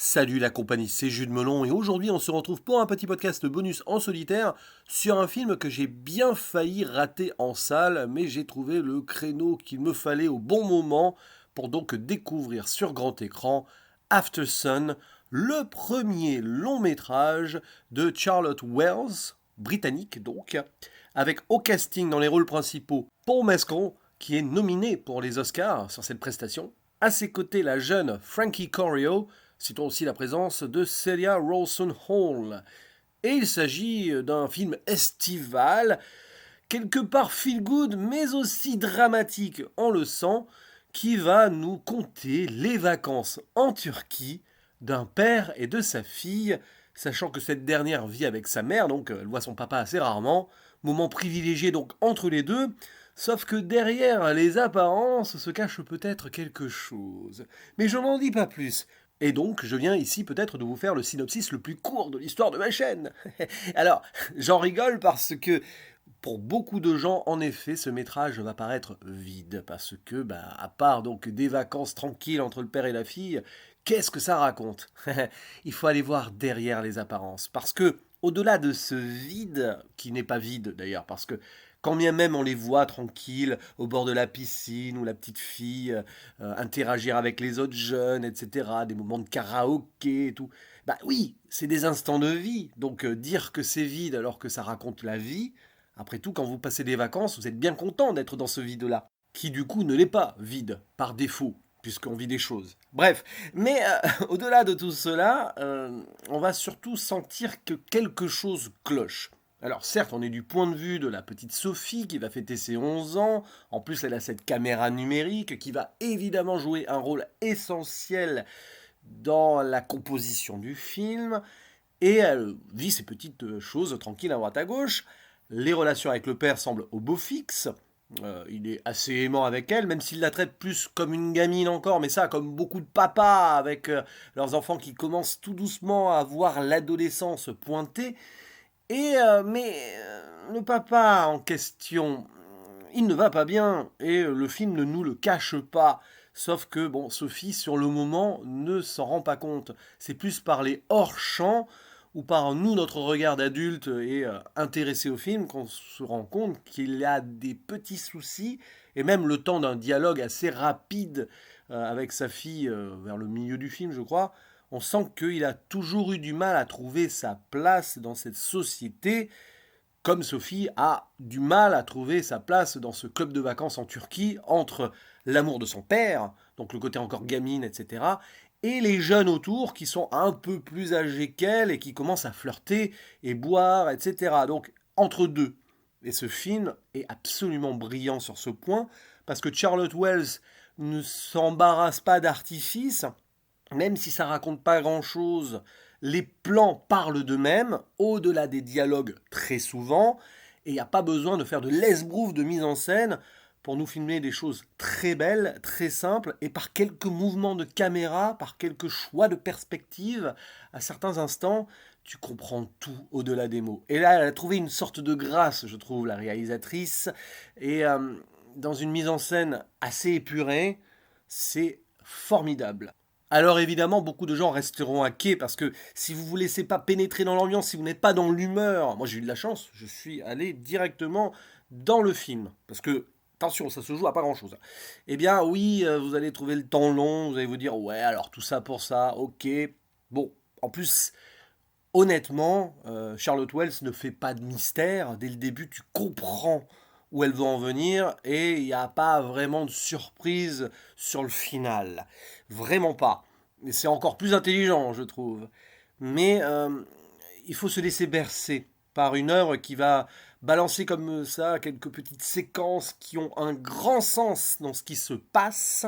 Salut la compagnie, c'est Jules Melon et aujourd'hui on se retrouve pour un petit podcast bonus en solitaire sur un film que j'ai bien failli rater en salle, mais j'ai trouvé le créneau qu'il me fallait au bon moment pour donc découvrir sur grand écran After Sun, le premier long métrage de Charlotte Wells, britannique donc, avec au casting dans les rôles principaux Paul Mescal, qui est nominé pour les Oscars sur cette prestation. À ses côtés, la jeune Frankie Corio. Citons aussi la présence de Celia Rawson Hall. Et il s'agit d'un film estival, quelque part feel good, mais aussi dramatique, on le sent, qui va nous conter les vacances en Turquie d'un père et de sa fille, sachant que cette dernière vit avec sa mère, donc elle voit son papa assez rarement, moment privilégié donc entre les deux, sauf que derrière les apparences se cache peut-être quelque chose. Mais je n'en dis pas plus. Et donc, je viens ici peut-être de vous faire le synopsis le plus court de l'histoire de ma chaîne. Alors, j'en rigole parce que pour beaucoup de gens, en effet, ce métrage va paraître vide parce que, à part donc des vacances tranquilles entre le père et la fille, qu'est-ce que ça raconte? Il faut aller voir derrière les apparences parce que, au-delà de ce vide, qui n'est pas vide d'ailleurs, parce que quand bien même on les voit tranquilles au bord de la piscine où la petite fille interagir avec les autres jeunes, etc., des moments de karaoké et tout, bah oui, c'est des instants de vie. Donc dire que c'est vide alors que ça raconte la vie, après tout, quand vous passez des vacances, vous êtes bien content d'être dans ce vide-là, qui du coup ne l'est pas vide, par défaut, puisqu'on vit des choses. Bref, mais au-delà de tout cela, on va surtout sentir que quelque chose cloche. Alors certes, on est du point de vue de la petite Sophie qui va fêter ses 11 ans, en plus elle a cette caméra numérique qui va évidemment jouer un rôle essentiel dans la composition du film, et elle vit ces petites choses tranquilles à droite à gauche. Les relations avec le père semblent au beau fixe. Il est assez aimant avec elle, même s'il la traite plus comme une gamine encore, mais ça, comme beaucoup de papas avec leurs enfants qui commencent tout doucement à voir l'adolescence pointer. Le papa en question, il ne va pas bien, et le film ne nous le cache pas. Sauf que, bon, Sophie, sur le moment, ne s'en rend pas compte. C'est plus par les hors-champs ou par nous, notre regard d'adulte et intéressé au film, qu'on se rend compte qu'il y a des petits soucis, et même le temps d'un dialogue assez rapide avec sa fille vers le milieu du film, je crois, on sent qu'il a toujours eu du mal à trouver sa place dans cette société, comme Sophie a du mal à trouver sa place dans ce club de vacances en Turquie, entre l'amour de son père, donc le côté encore gamine, etc., et les jeunes autour qui sont un peu plus âgés qu'elle et qui commencent à flirter et boire, etc. Donc entre deux. Et ce film est absolument brillant sur ce point, parce que Charlotte Wells ne s'embarrasse pas d'artifice, même si ça raconte pas grand-chose, les plans parlent d'eux-mêmes, au-delà des dialogues très souvent, et il n'y a pas besoin de faire de l'esbrouf de mise en scène pour nous filmer des choses très belles, très simples, et par quelques mouvements de caméra, par quelques choix de perspective, à certains instants, tu comprends tout au-delà des mots. Et là, elle a trouvé une sorte de grâce, je trouve, la réalisatrice, et dans une mise en scène assez épurée, c'est formidable. Alors évidemment, beaucoup de gens resteront à quai parce que si vous ne vous laissez pas pénétrer dans l'ambiance, si vous n'êtes pas dans l'humeur, moi j'ai eu de la chance, je suis allé directement dans le film. Parce que, attention, ça se joue à pas grand-chose. Eh bien oui, vous allez trouver le temps long, vous allez vous dire, ouais, alors tout ça pour ça, ok. Bon, en plus, honnêtement, Charlotte Wells ne fait pas de mystère. Dès le début, tu comprends où elle veut en venir et il n'y a pas vraiment de surprise sur le final. Vraiment pas. Et c'est encore plus intelligent, je trouve. Mais il faut se laisser bercer par une œuvre qui va balancer comme ça quelques petites séquences qui ont un grand sens dans ce qui se passe,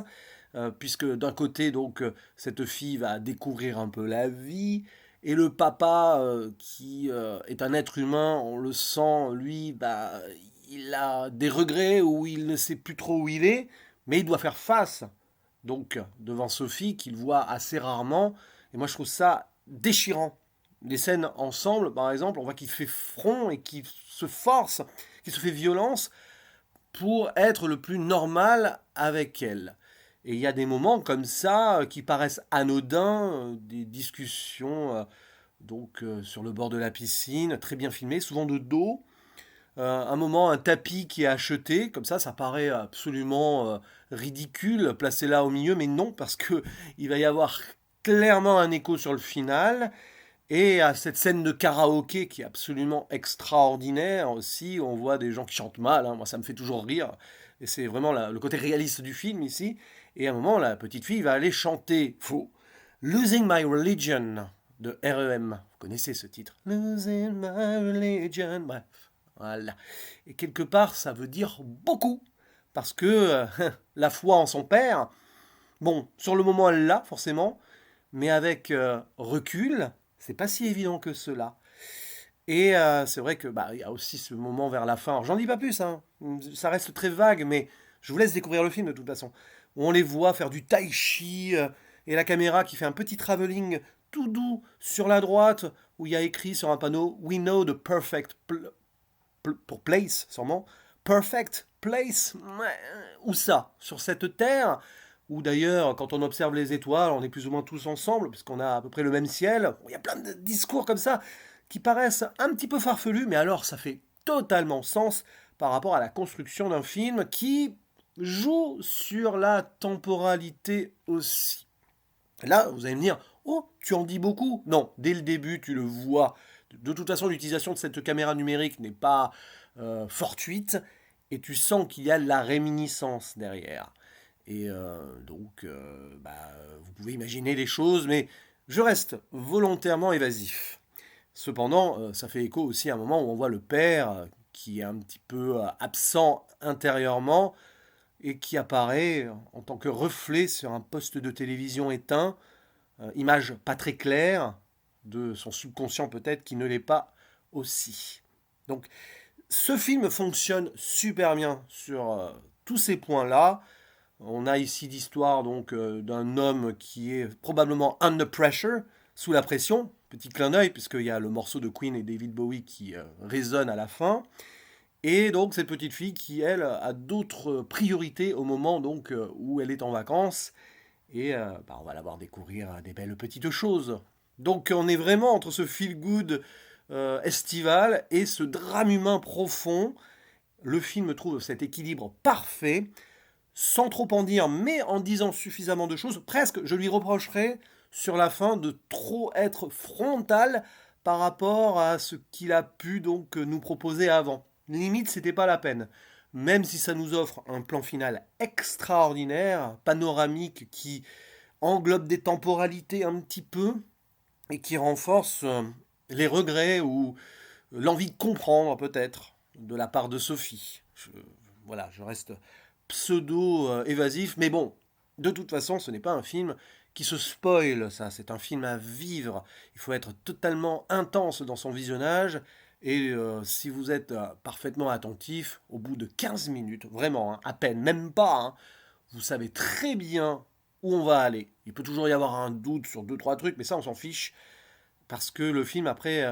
puisque d'un côté, donc, cette fille va découvrir un peu la vie, et le papa, qui est un être humain, on le sent, lui, il a des regrets ou il ne sait plus trop où il est, mais il doit faire face, donc, devant Sophie, qu'il voit assez rarement, et moi je trouve ça déchirant. Les scènes ensemble, par exemple, on voit qu'il fait front et qu'il se force, qu'il se fait violence pour être le plus normal avec elle. Et il y a des moments comme ça qui paraissent anodins, des discussions sur le bord de la piscine, très bien filmées, souvent de dos. Un moment, un tapis qui est acheté, comme ça paraît absolument ridicule, placé là au milieu, mais non, parce que il va y avoir clairement un écho sur le final. Et à cette scène de karaoké qui est absolument extraordinaire aussi, on voit des gens qui chantent mal, hein, moi ça me fait toujours rire, et c'est vraiment le côté réaliste du film ici. Et à un moment, la petite fille va aller chanter faux. Losing My Religion de REM. Vous connaissez ce titre? Losing My Religion. Bref, voilà. Et quelque part, ça veut dire beaucoup. Parce que la foi en son père, bon, sur le moment, elle l'a, forcément, mais avec recul, c'est pas si évident que cela. Et c'est vrai que il y a aussi ce moment vers la fin. Alors, j'en dis pas plus, hein. Ça reste très vague, mais je vous laisse découvrir le film de toute façon. Où on les voit faire du tai chi et la caméra qui fait un petit travelling tout doux sur la droite où il y a écrit sur un panneau We know the perfect pour place, sûrement. Perfect place. Ouais. Où ça? Sur cette terre où d'ailleurs, quand on observe les étoiles, on est plus ou moins tous ensemble, puisqu'on a à peu près le même ciel. Il y a plein de discours comme ça qui paraissent un petit peu farfelus, mais alors ça fait totalement sens par rapport à la construction d'un film qui joue sur la temporalité aussi. Là, vous allez me dire, oh, tu en dis beaucoup. Non, dès le début, tu le vois. De toute façon, l'utilisation de cette caméra numérique n'est pas fortuite, et tu sens qu'il y a de la réminiscence derrière. Et vous pouvez imaginer les choses, mais je reste volontairement évasif. Cependant, ça fait écho aussi à un moment où on voit le père qui est un petit peu absent intérieurement et qui apparaît en tant que reflet sur un poste de télévision éteint, image pas très claire de son subconscient peut-être qui ne l'est pas aussi. Donc ce film fonctionne super bien sur tous ces points-là. On a ici l'histoire donc d'un homme qui est probablement under pressure, sous la pression. Petit clin d'œil, puisqu'il y a le morceau de Queen et David Bowie qui résonne à la fin. Et donc cette petite fille qui, elle, a d'autres priorités au moment donc où elle est en vacances. Et on va la voir découvrir des belles petites choses. Donc on est vraiment entre ce feel-good estival et ce drame humain profond. Le film trouve cet équilibre parfait sans trop en dire, mais en disant suffisamment de choses. Presque, je lui reprocherais sur la fin de trop être frontal par rapport à ce qu'il a pu donc nous proposer avant. Limite, c'était pas la peine. Même si ça nous offre un plan final extraordinaire, panoramique, qui englobe des temporalités un petit peu et qui renforce les regrets ou l'envie de comprendre peut-être de la part de Sophie. Je reste pseudo-évasif, mais bon, de toute façon, ce n'est pas un film qui se spoil, ça, c'est un film à vivre. Il faut être totalement intense dans son visionnage, et si vous êtes parfaitement attentif, au bout de 15 minutes, vraiment, hein, à peine, même pas, hein, vous savez très bien où on va aller. Il peut toujours y avoir un doute sur deux, trois trucs, mais ça, on s'en fiche, parce que le film, après,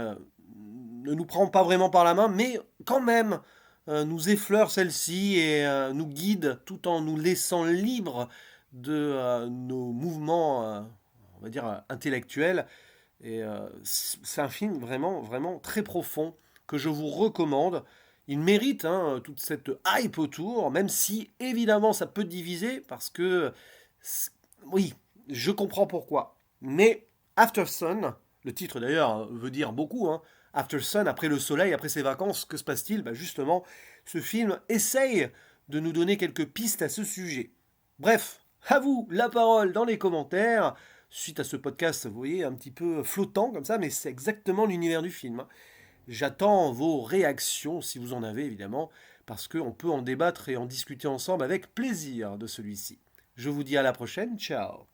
ne nous prend pas vraiment par la main, mais quand même, nous effleure celle-ci et nous guide tout en nous laissant libres de nos mouvements, on va dire, intellectuels. Et c'est un film vraiment, vraiment très profond que je vous recommande. Il mérite hein, toute cette hype autour, même si évidemment ça peut diviser, parce que, oui, je comprends pourquoi. Mais After Sun, le titre d'ailleurs veut dire beaucoup, hein, After Sun, après le soleil, après ses vacances, que se passe-t-il? Justement, ce film essaye de nous donner quelques pistes à ce sujet. Bref, à vous la parole dans les commentaires. Suite à ce podcast, vous voyez, un petit peu flottant comme ça, mais c'est exactement l'univers du film. J'attends vos réactions, si vous en avez évidemment, parce qu'on peut en débattre et en discuter ensemble avec plaisir de celui-ci. Je vous dis à la prochaine, ciao.